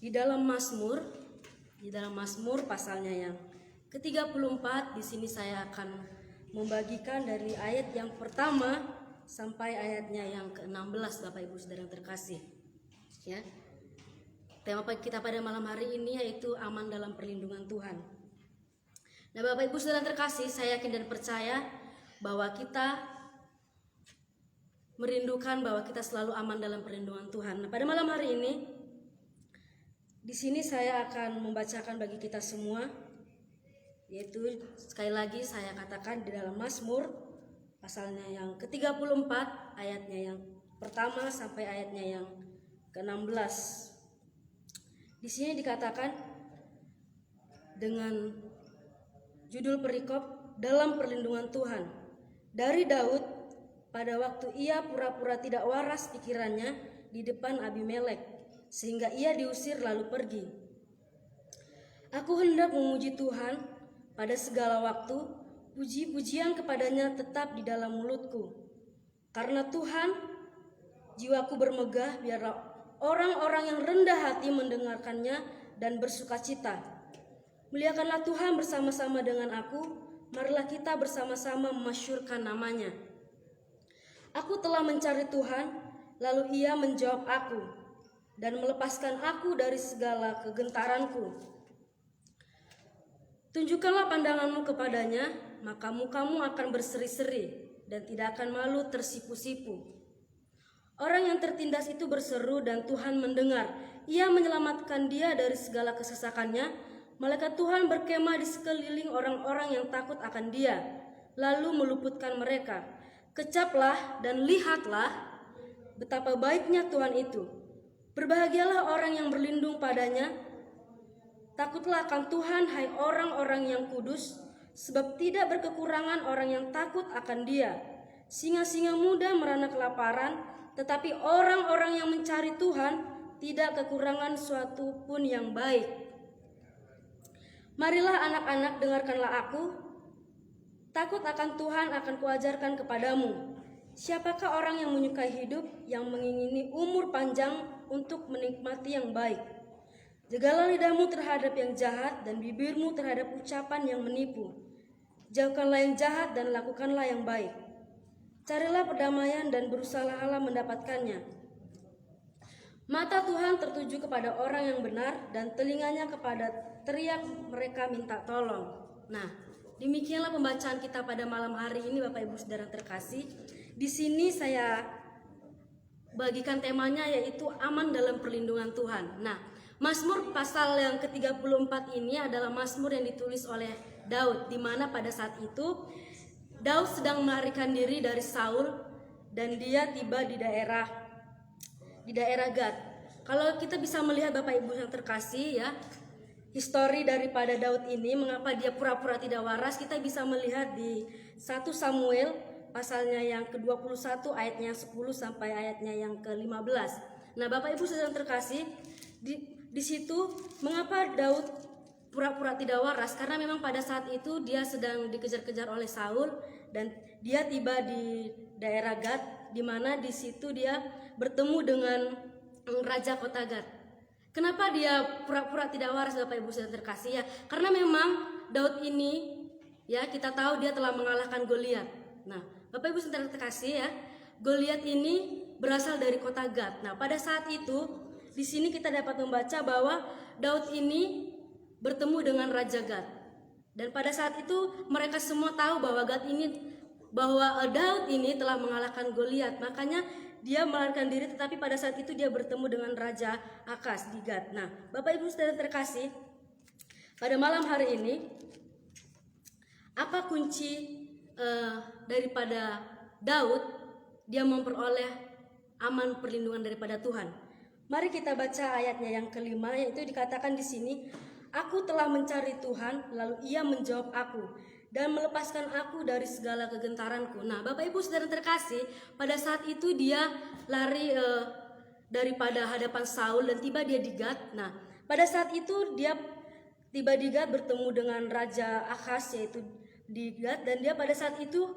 Di dalam Mazmur pasalnya yang ke-34, di sini saya akan membagikan dari ayat yang pertama sampai ayatnya yang ke-16, Bapak Ibu Saudara yang terkasih. Ya. Tema kita pada malam hari ini yaitu aman dalam perlindungan Tuhan. Nah, Bapak Ibu Saudara yang terkasih, saya yakin dan percaya bahwa kita merindukan bahwa kita selalu aman dalam perlindungan Tuhan. Nah, pada malam hari ini di sini saya akan membacakan bagi kita semua, yaitu sekali lagi saya katakan di dalam Mazmur pasalnya yang ke-34 ayatnya yang pertama sampai ayatnya yang ke-16. Di sini dikatakan dengan judul perikop dalam perlindungan Tuhan. Dari Daud pada waktu ia pura-pura tidak waras pikirannya di depan Abimelek, sehingga ia diusir lalu pergi. Aku hendak memuji Tuhan pada segala waktu, puji-pujian kepadanya tetap di dalam mulutku. Karena Tuhan, jiwaku bermegah, biarlah orang-orang yang rendah hati mendengarkannya dan bersukacita. Muliakanlah Tuhan bersama-sama dengan aku, marilah kita bersama-sama memasyurkan namanya. Aku telah mencari Tuhan, lalu ia menjawab aku dan melepaskan aku dari segala kegentaranku. Tunjukkanlah pandanganmu kepadanya, maka mukamu akan berseri-seri dan tidak akan malu tersipu-sipu. Orang yang tertindas itu berseru dan Tuhan mendengar. Ia menyelamatkan dia dari segala kesesakannya. Malaikat Tuhan berkemah di sekeliling orang-orang yang takut akan dia, lalu meluputkan mereka. Kecaplah dan lihatlah betapa baiknya Tuhan itu. Berbahagialah orang yang berlindung padanya. Takutlah akan Tuhan, hai orang-orang yang kudus, sebab tidak berkekurangan orang yang takut akan Dia. Singa-singa muda merana kelaparan, tetapi orang-orang yang mencari Tuhan tidak kekurangan suatu pun yang baik. Marilah anak-anak, dengarkanlah aku. Takut akan Tuhan akan kuajarkan kepadamu. Siapakah orang yang menyukai hidup, yang mengingini umur panjang untuk menikmati yang baik? Jagalah lidahmu terhadap yang jahat dan bibirmu terhadap ucapan yang menipu. Jauhkanlah yang jahat dan lakukanlah yang baik. Carilah perdamaian dan berusahalah mendapatkannya. Mata Tuhan tertuju kepada orang yang benar dan telinganya kepada teriak mereka minta tolong. Nah, demikianlah pembacaan kita pada malam hari ini, Bapak Ibu Saudara terkasih. Di sini saya bagikan temanya yaitu aman dalam perlindungan Tuhan. Nah, Mazmur pasal yang ke-34 ini adalah Mazmur yang ditulis oleh Daud, di mana pada saat itu Daud sedang melarikan diri dari Saul dan dia tiba di daerah Gad. Kalau kita bisa melihat Bapak Ibu yang terkasih ya, histori daripada Daud ini, mengapa dia pura-pura tidak waras, kita bisa melihat di 1 Samuel pasalnya yang ke-21 ayatnya 10 sampai ayatnya yang ke-15. Nah, Bapak Ibu Saudara terkasih, di situ mengapa Daud pura-pura tidak waras? Karena memang pada saat itu dia sedang dikejar-kejar oleh Saul dan dia tiba di daerah Gad, di mana di situ dia bertemu dengan raja kota Gad. Kenapa dia pura-pura tidak waras, Bapak Ibu Saudara terkasih ya? Karena memang Daud ini ya, kita tahu dia telah mengalahkan Goliat. Nah, Bapak Ibu Saudara terkasih ya, Goliat ini berasal dari kota Gad. Nah, pada saat itu di sini kita dapat membaca bahwa Daud ini bertemu dengan Raja Gad. Dan pada saat itu mereka semua tahu bahwa Daud ini telah mengalahkan Goliat. Makanya dia melarikan diri, tetapi pada saat itu dia bertemu dengan Raja Akas di Gad. Nah, Bapak Ibu Saudara terkasih, pada malam hari ini apa kunci daripada Daud dia memperoleh aman perlindungan daripada Tuhan? Mari kita baca ayatnya yang kelima, yaitu dikatakan di sini, aku telah mencari Tuhan, lalu ia menjawab aku dan melepaskan aku dari segala kegentaranku. Nah, Bapak Ibu Saudara terkasih, pada saat itu dia lari daripada hadapan Saul dan tiba dia di Gad. Nah, pada saat itu dia tiba di Gad bertemu dengan Raja Akhaz, yaitu di Gad, dan dia pada saat itu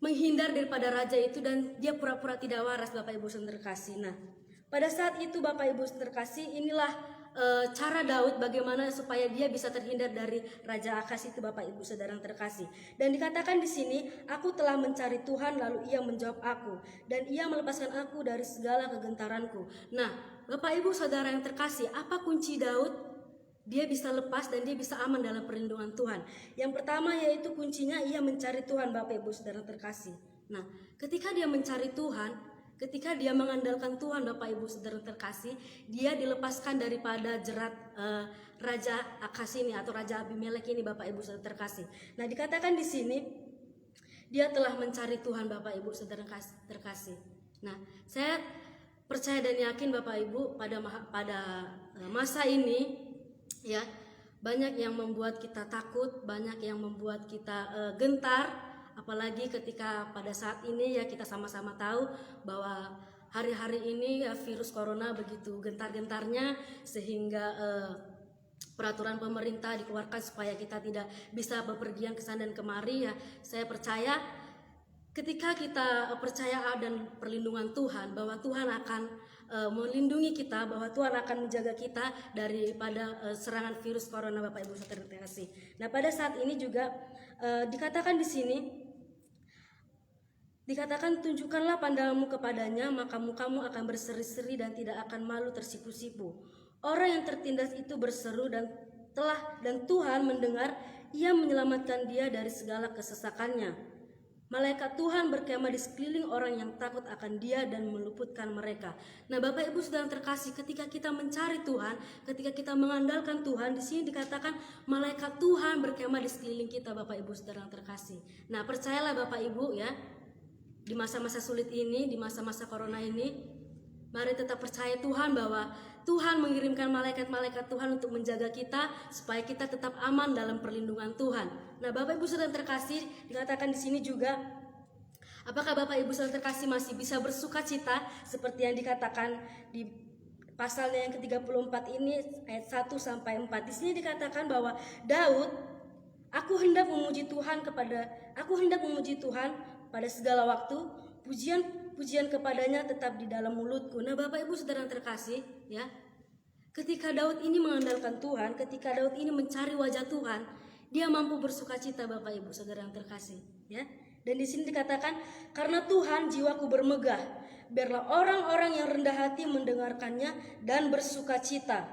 menghindar daripada raja itu dan dia pura-pura tidak waras, Bapak Ibu Saudara terkasih. Nah, pada saat itu Bapak Ibu Saudara terkasih, inilah cara Daud bagaimana supaya dia bisa terhindar dari Raja Akhaz itu, Bapak Ibu Saudara yang terkasih. Dan dikatakan di sini, aku telah mencari Tuhan lalu Ia menjawab aku dan Ia melepaskan aku dari segala kegentaranku. Nah, Bapak Ibu Saudara yang terkasih, apa kunci Daud? Dia bisa lepas dan dia bisa aman dalam perlindungan Tuhan. Yang pertama yaitu kuncinya ia mencari Tuhan, Bapak Ibu Saudara yang terkasih. Nah, ketika dia mencari Tuhan, ketika dia mengandalkan Tuhan, Bapak Ibu Saudara yang terkasih, dia dilepaskan daripada jerat Raja Akhaz ini atau Raja Abimelek ini, Bapak Ibu Saudara terkasih. Nah, dikatakan di sini dia telah mencari Tuhan, Bapak Ibu Saudara terkasih. Nah, saya percaya dan yakin Bapak Ibu pada masa ini ya, banyak yang membuat kita takut, banyak yang membuat kita gentar, apalagi ketika pada saat ini ya kita sama-sama tahu bahwa hari-hari ini ya virus corona begitu gentar-gentarnya sehingga peraturan pemerintah dikeluarkan supaya kita tidak bisa bepergian ke sana dan kemari ya. Saya percaya ketika kita percaya dan perlindungan Tuhan, bahwa Tuhan akan melindungi kita, bahwa Tuhan akan menjaga kita daripada serangan virus corona, Bapak Ibu Saudara terkasih. Nah, pada saat ini juga dikatakan di sini, dikatakan tunjukkanlah pandanganmu kepadanya, maka mukamu akan berseri-seri dan tidak akan malu tersipu-sipu. Orang yang tertindas itu berseru dan Tuhan mendengar, Ia menyelamatkan dia dari segala kesesakannya. Malaikat Tuhan berkemah di sekeliling orang yang takut akan Dia dan meluputkan mereka. Nah, Bapak Ibu Saudara terkasih, ketika kita mencari Tuhan, ketika kita mengandalkan Tuhan, di sini dikatakan malaikat Tuhan berkemah di sekeliling kita, Bapak Ibu Saudara terkasih. Nah, percayalah Bapak Ibu ya, di masa-masa sulit ini, di masa-masa corona ini, mari tetap percaya Tuhan bahwa Tuhan mengirimkan malaikat-malaikat Tuhan untuk menjaga kita supaya kita tetap aman dalam perlindungan Tuhan. Nah, Bapak Ibu Saudara terkasih, dikatakan di sini juga, apakah Bapak Ibu Saudara terkasih masih bisa bersuka cita seperti yang dikatakan di pasalnya yang ke-34 ini ayat 1 sampai 4. Di sini dikatakan bahwa Daud, aku hendak memuji Tuhan pada segala waktu, pujian kepadanya tetap di dalam mulutku. Nah, Bapak Ibu Saudara yang terkasih ya, ketika Daud ini mengandalkan Tuhan, ketika Daud ini mencari wajah Tuhan, dia mampu bersuka cita, Bapak Ibu Saudara yang terkasih ya. Dan di sini dikatakan, karena Tuhan jiwaku bermegah, biarlah orang-orang yang rendah hati mendengarkannya dan bersuka cita.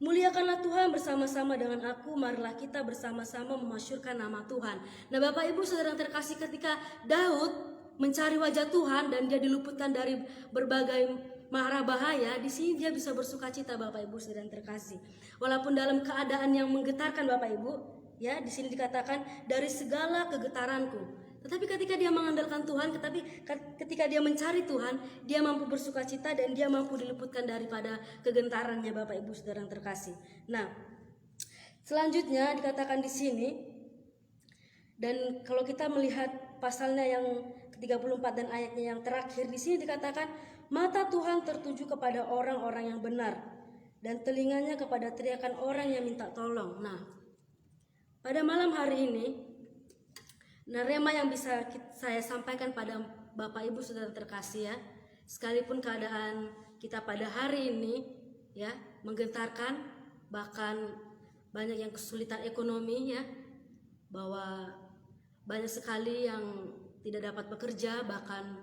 Muliakanlah Tuhan bersama-sama dengan aku, marilah kita bersama-sama memasyurkan nama Tuhan. Nah, Bapak Ibu Saudara yang terkasih, ketika Daud mencari wajah Tuhan dan dia diluputkan dari berbagai mara bahaya, di sini dia bisa bersuka cita, Bapak Ibu Saudara yang terkasih. Walaupun dalam keadaan yang menggetarkan, Bapak Ibu, ya, di sini dikatakan dari segala kegetaranku. Tetapi ketika dia mengandalkan Tuhan, ketika dia mencari Tuhan, dia mampu bersuka cita dan dia mampu diluputkan daripada kegentarannya, Bapak Ibu Saudara yang terkasih. Nah, selanjutnya dikatakan di sini, dan kalau kita melihat pasalnya yang ke-34 dan ayatnya yang terakhir, di sini dikatakan mata Tuhan tertuju kepada orang-orang yang benar dan telinganya kepada teriakan orang yang minta tolong. Nah, pada malam hari ini, nah, rema yang bisa saya sampaikan pada Bapak Ibu Saudara terkasih ya, sekalipun keadaan kita pada hari ini ya menggentarkan, bahkan banyak yang kesulitan ekonomi ya, bahwa banyak sekali yang tidak dapat bekerja, bahkan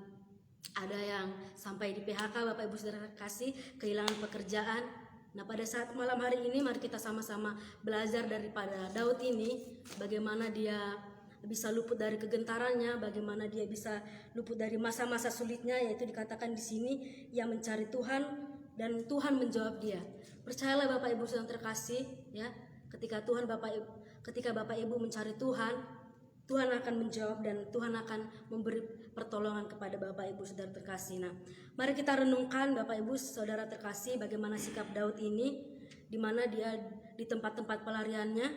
ada yang sampai di PHK, Bapak Ibu Saudara terkasih, kehilangan pekerjaan. Nah, pada saat malam hari ini mari kita sama-sama belajar daripada Daud ini, bagaimana dia bisa luput dari kegentarannya, bagaimana dia bisa luput dari masa-masa sulitnya, yaitu dikatakan di sini ia mencari Tuhan dan Tuhan menjawab dia. Percayalah Bapak Ibu Saudara terkasih ya, ketika Bapak Ibu mencari Tuhan, Tuhan akan menjawab dan Tuhan akan memberi pertolongan kepada Bapak Ibu Saudara terkasih. Nah, mari kita renungkan Bapak Ibu Saudara terkasih, bagaimana sikap Daud ini, di mana dia di tempat-tempat pelariannya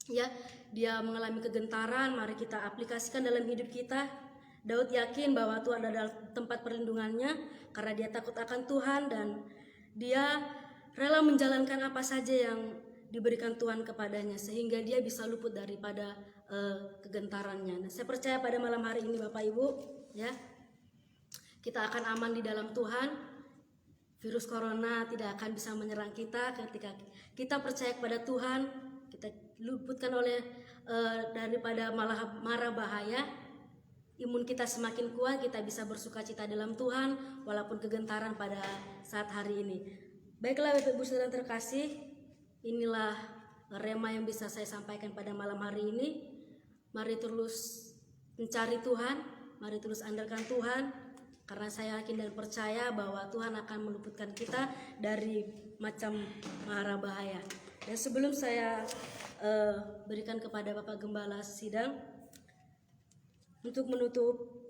ya, dia mengalami kegentaran. Mari kita aplikasikan dalam hidup kita. Daud yakin bahwa Tuhan adalah tempat perlindungannya karena dia takut akan Tuhan dan dia rela menjalankan apa saja yang diberikan Tuhan kepadanya sehingga dia bisa luput daripada kegentarannya. Nah, saya percaya pada malam hari ini Bapak Ibu ya, kita akan aman di dalam Tuhan. virus corona tidak akan bisa menyerang kita ketika kita percaya kepada Tuhan, kita luputkan oleh daripada mara bahaya. Imun kita semakin kuat, kita bisa bersukacita dalam Tuhan walaupun kegentaran pada saat hari ini. Baiklah Bapak Ibu Saudara terkasih, inilah rema yang bisa saya sampaikan pada malam hari ini. Mari terus mencari Tuhan, mari terus andalkan Tuhan, karena saya yakin dan percaya bahwa Tuhan akan meluputkan kita dari macam mara bahaya. Dan sebelum saya berikan kepada Bapak Gembala Sidang untuk menutup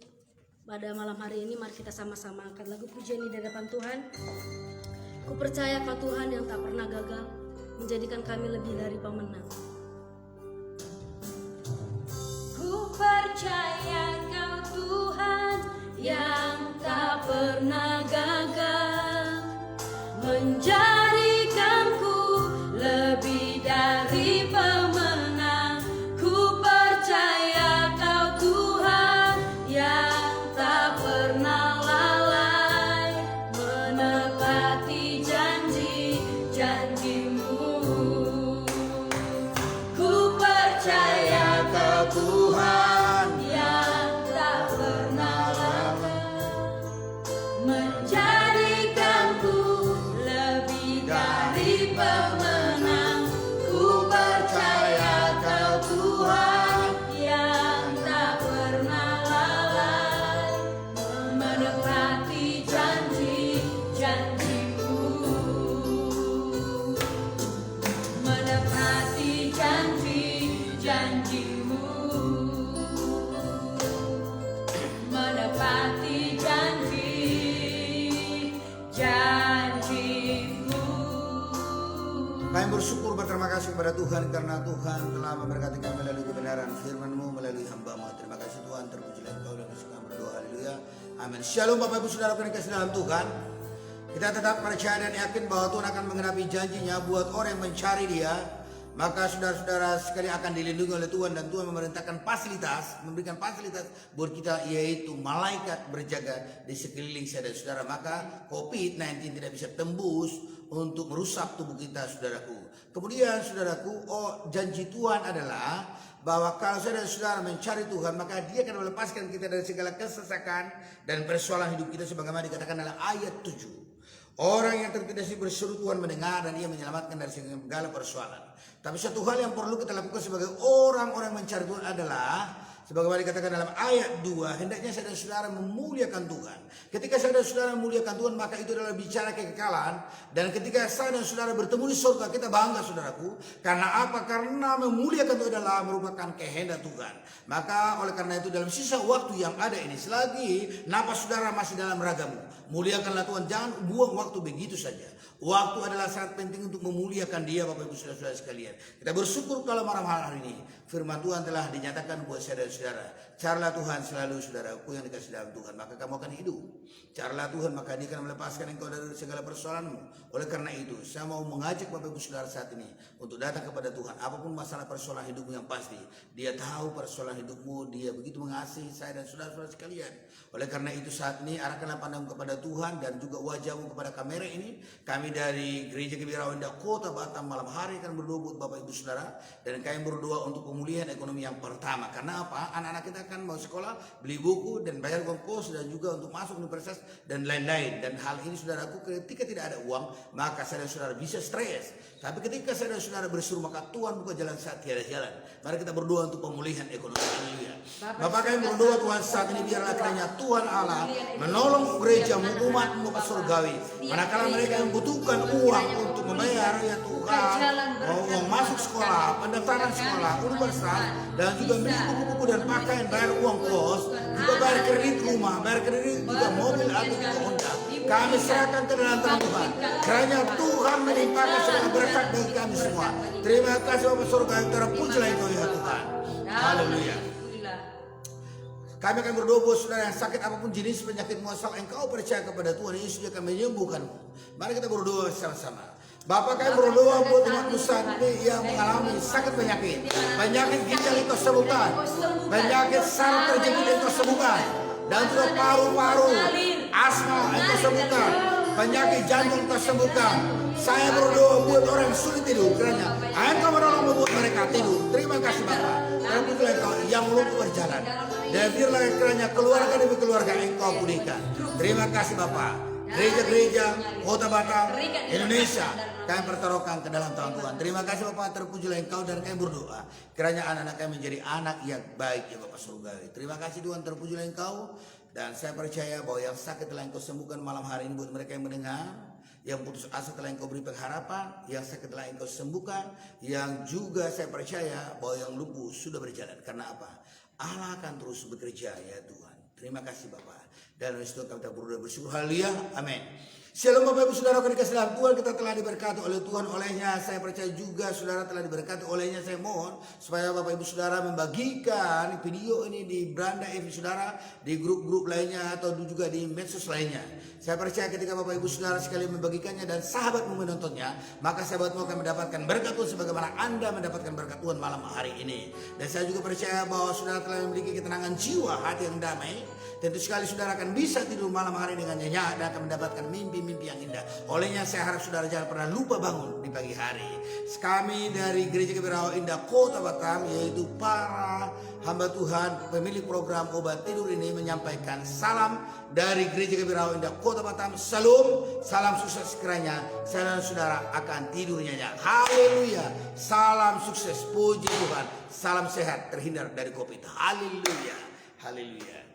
pada malam hari ini, mari kita sama-sama angkat lagu pujian di hadapan Tuhan. Ku percaya Kau Tuhan yang tak pernah gagal, menjadikan kami lebih dari pemenang. Ku percaya Kau Tuhan yang tak pernah gagal, menjadikanku lebih dari pemenang. Ku percaya Kau Tuhan yang tak pernah lalai, menepati janji-janji-Mu. Ku percaya Kau Tuhan yang tak pernah lalai, menjadikanku lebih dari pemenang. Ku percaya Kau Tuhan yang tak pernah lalai, menepati janji-janji-Mu, menepati janji-janji-Mu, menepati janji-janji-Mu. Kami bersyukur berterima kasih kepada Tuhan karena Tuhan telah memberkati kami melalui kebenaran firman-Mu melalui hamba-Mu. Terima kasih Tuhan, terpujilah Engkau dan kami berdoa. Haleluya. Amin. Shalom Bapak Ibu Saudara yang kasih dalam Tuhan. Kita tetap percaya dan yakin bahwa Tuhan akan menggenapi janjinya buat orang yang mencari Dia. Maka saudara-saudara sekali akan dilindungi oleh Tuhan, dan Tuhan memerintahkan fasilitas, memberikan fasilitas buat kita, yaitu malaikat berjaga di sekeliling saudara-saudara. Maka COVID-19 tidak bisa tembus untuk merusak tubuh kita, saudaraku. Kemudian saudaraku, janji Tuhan adalah bahwa kalau saudara-saudara mencari Tuhan, maka Dia akan melepaskan kita dari segala kesesakan dan persoalan hidup kita, sebagaimana dikatakan dalam ayat 7. Orang yang terpedasi berseru Tuhan mendengar, dan Ia menyelamatkan dari segala persoalan. Tapi satu hal yang perlu kita lakukan sebagai orang-orang mencari Tuhan adalah, sebagaimana dikatakan dalam ayat 2, hendaknya saudara-saudara memuliakan Tuhan. Ketika saudara-saudara memuliakan Tuhan, maka itu adalah bicara kekekalan. Dan ketika saudara-saudara bertemu di surga, kita bangga, saudaraku. Karena apa? Karena memuliakan itu adalah merupakan kehendak Tuhan. Maka oleh karena itu, dalam sisa waktu yang ada ini, selagi napas saudara masih dalam ragamu, muliakanlah Tuhan. Jangan buang waktu begitu saja. Waktu adalah sangat penting untuk memuliakan Dia, Bapak Ibu Saudara-saudara sekalian. Kita bersyukur kalau malam hari ini firman Tuhan telah dinyatakan buat saudara-saudara. Carilah Tuhan selalu, saudaraku yang dikasih dalam Tuhan, maka kamu akan hidup. Carilah Tuhan, maka Dia akan melepaskan engkau dari segala persoalanmu. Oleh karena itu, saya mau mengajak Bapak Ibu Saudara saat ini untuk datang kepada Tuhan. Apapun masalah persoalan hidupmu, yang pasti Dia tahu persoalan hidupmu. Dia begitu mengasihi saya dan saudara-saudara sekalian. Oleh karena itu, saat ini arahkanlah pandangmu kepada Tuhan dan juga wajahmu kepada kamera ini. Kami dari Gereja Kebirawan Kota Batam malam hari akan berdoa buat Bapak Ibu Saudara, dan kami berdoa untuk pemulihan ekonomi yang pertama. Karena apa? Anak-anak kita akan mau sekolah, beli buku dan bayar uang kos, dan juga untuk masuk universitas dan lain-lain. Dan hal ini, saudaraku, ketika tidak ada uang, maka saudara-saudara bisa stres. Tapi ketika saudara-saudara berseru, maka Tuhan buka jalan saat tiada jalan. Mari kita berdoa untuk pemulihan ekonomi. Haleluya. Bapak kami berdoa Tuhan saat ini, biarlah kiranya Tuhan Allah menolong gereja umat-Mu surgawi. Manakala mereka membutuhkan uang untuk membayar, ya Tuhan, uang masuk sekolah, pendaftaran sekolah, universitas, dan juga beli buku-buku dan pakaian, bayar uang kos, juga bayar kredit rumah, bayar kredit juga mobil atau juga Honda. Kami serahkan ke dalam tangan Tuhan. Kiranya Tuhan melimpahkan segala berkat bagi kami semua. Terima kasih Bapak surga yang terpujilah Engkau ya Tuhan. Haleluya. Kami akan berdoa buat saudara yang sakit apapun jenis penyakit asal engkau percaya kepada Tuhan Yesus, Dia akan menyembuhkanmu. Mari kita berdoa sama-sama. Bapak kami berdoa buat umat saat ini yang mengalami sakit penyakit ginjal engkau sembuhkan, penyakit saraf terjepit engkau sembuhkan, dan juga paru-paru, asma engkau sembuhkan, penyakit jantung tersembuhkan. Saya berdoa buat orang yang sulit tidur, kiranya Engkau menolong membuat mereka tidur. Terima kasih Bapa. Terpujilah Engkau yang lumpuh berjalan. Dan biarlah kiranya keluarga demi keluarga Engkau pulihkan. Terima kasih Bapa. Gereja-gereja Kota Batam, Indonesia, kami pertaruhkan ke dalam tangan Tuhan. Terima kasih Bapak, terpujilah Engkau dan kami berdoa. Kiranya anak-anak kami menjadi anak yang baik ya Bapak surgawi. Terima kasih Tuhan, terpujilah Engkau. Dan saya percaya bahwa yang sakit telah Engkau sembuhkan malam hari ini buat mereka yang mendengar. Yang putus asa telah Engkau beri pengharapan. Yang sakit telah Engkau sembuhkan. Yang juga saya percaya bahwa yang lumpuh sudah berjalan. Karena apa? Allah akan terus bekerja ya Tuhan. Terima kasih Bapak. Dan oleh itu kami berdoa bersyukur. Haleluya. Amin. Shalom Bapak Ibu Saudara, dikasih dalam Tuhan, kita telah diberkati oleh Tuhan. Olehnya saya percaya juga saudara telah diberkati. Olehnya saya mohon supaya Bapak Ibu Saudara membagikan video ini di beranda FB Saudara, di grup-grup lainnya atau juga di medsos lainnya. Saya percaya ketika Bapak Ibu Saudara sekali membagikannya dan sahabatmu menontonnya, maka sahabatmu akan mendapatkan berkat Tuhan sebagaimana Anda mendapatkan berkat Tuhan malam hari ini. Dan saya juga percaya bahwa saudara telah memiliki ketenangan jiwa, hati yang damai. Tentu sekali saudara akan bisa tidur malam hari dengan nyenyak dan akan mendapatkan mimpi-mimpi yang indah. Olehnya saya harap saudara jangan pernah lupa bangun di pagi hari. Kami dari Gereja Kebirawa Indah Kota Batam, yaitu para hamba Tuhan pemilik program obat tidur ini, menyampaikan salam dari Gereja Kebirawa Indah Kota Batam. Salam sukses kiranya saya dan saudara akan tidur nyenyak. Haleluya. Salam sukses, puji Tuhan. Salam sehat, terhindar dari COVID. Haleluya. Haleluya.